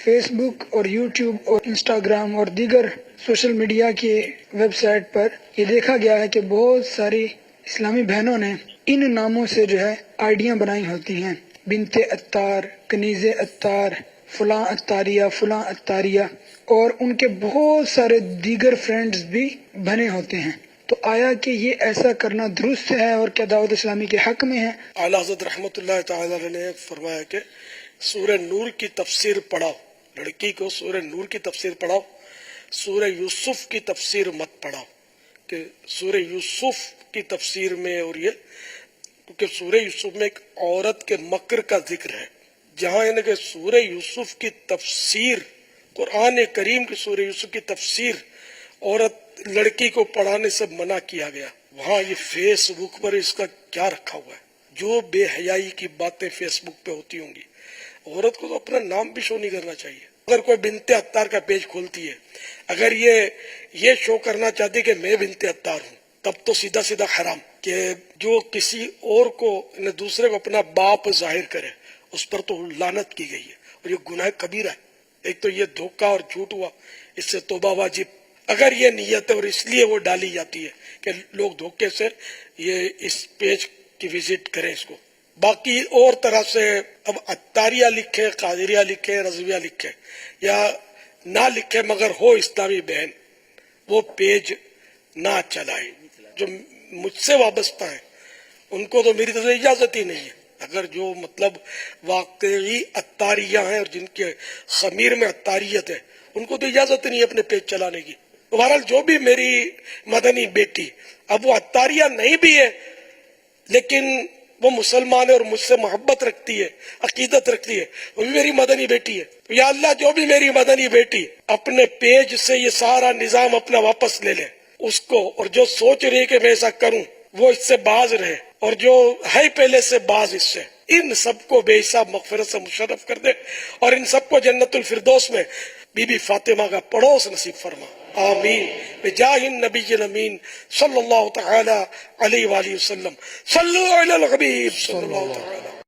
Face بک اور YouTube اور Instagram اور دیگر سوشل میڈیا کی ویب سائٹ پر یہ دیکھا گیا ہے کہ بہت ساری اسلامی بہنوں نے ان ناموں سے جو ہے آئیڈیاں بنائی ہوتی ہیں، بنت عطار، کنیز عطار، فلاں عطاریہ، فلاں عطاریہ، اور ان کے بہت سارے دیگر فرینڈز بھی بنے ہوتے ہیں۔ تو آیا کہ یہ ایسا کرنا درست ہے اور کیا دعوت اسلامی کے حق میں ہے؟ اعلیٰ حضرت رحمۃ اللہ تعالی علیہ نے فرمایا کہ سورہ نور کی تفسیر پڑھاؤ، لڑکی کو سورہ نور کی تفسیر پڑھاؤ، سورہ یوسف کی تفسیر مت پڑھاؤ، کہ سورہ یوسف کی تفسیر میں، اور یہ کیونکہ سورہ یوسف میں ایک عورت کے مکر کا ذکر ہے، جہاں یعنی کہ سورہ یوسف کی تفسیر، قرآن کریم کی سورہ یوسف کی تفسیر عورت لڑکی کو پڑھانے سے منع کیا گیا، وہاں یہ فیس بک پر اس کا کیا رکھا ہوا ہے؟ جو بے حیائی کی باتیں فیس بک پہ ہوتی ہوں گی، عورت کو تو اپنا نام بھی شو نہیں کرنا چاہیے۔ اگر کوئی بنت عطار کا پیج کھولتی ہے، اگر یہ شو کرنا چاہتی کہ میں بنت عطار ہوں، تب تو سیدھا سیدھا حرام، کہ جو کسی اور کو دوسرے کو اپنا باپ ظاہر کرے، اس پر تو لعنت کی گئی ہے، اور یہ گناہ کبیرہ ہے۔ ایک تو یہ دھوکہ اور جھوٹ ہوا، اس سے توبہ واجب، اگر یہ نیت ہے، اور اس لیے وہ ڈالی جاتی ہے کہ لوگ دھوکے سے یہ اس پیج کی وزٹ کریں اس کو۔ باقی اور طرح سے اب عطاریہ لکھے، قادریہ لکھے، رضویہ لکھے یا نہ لکھے، مگر ہو اسلامی بہن، وہ پیج نہ چلائے۔ جو مجھ سے وابستہ ہیں ان کو تو میری طرف سے اجازت ہی نہیں ہے۔ اگر جو مطلب واقعی عطاریہ ہیں اور جن کے خمیر میں عطاریت ہے، ان کو تو اجازت نہیں ہے اپنے پیج چلانے کی۔ بہرحال جو بھی میری مدنی بیٹی، اب وہ عطاریہ نہیں بھی ہے لیکن وہ مسلمان ہے اور مجھ سے محبت رکھتی ہے، عقیدت رکھتی ہے، وہ بھی میری مدنی بیٹی ہے۔ یا اللہ، جو بھی میری مدنی بیٹی اپنے پیج سے یہ سارا نظام اپنا واپس لے لے، اس کو، اور جو سوچ رہی ہے کہ میں ایسا کروں وہ اس سے باز رہے، اور جو ہے پہلے سے باز اس سے، ان سب کو بے حساب مغفرت سے مشرف کر دے، اور ان سب کو جنت الفردوس میں بی بی فاطمہ کا پڑوس نصیب فرما، آمین، بجاہ النبی الامین صلی اللہ تعالی علیہ وآلہ وسلم۔ صلو علی الحبیب صلی اللہ تعالی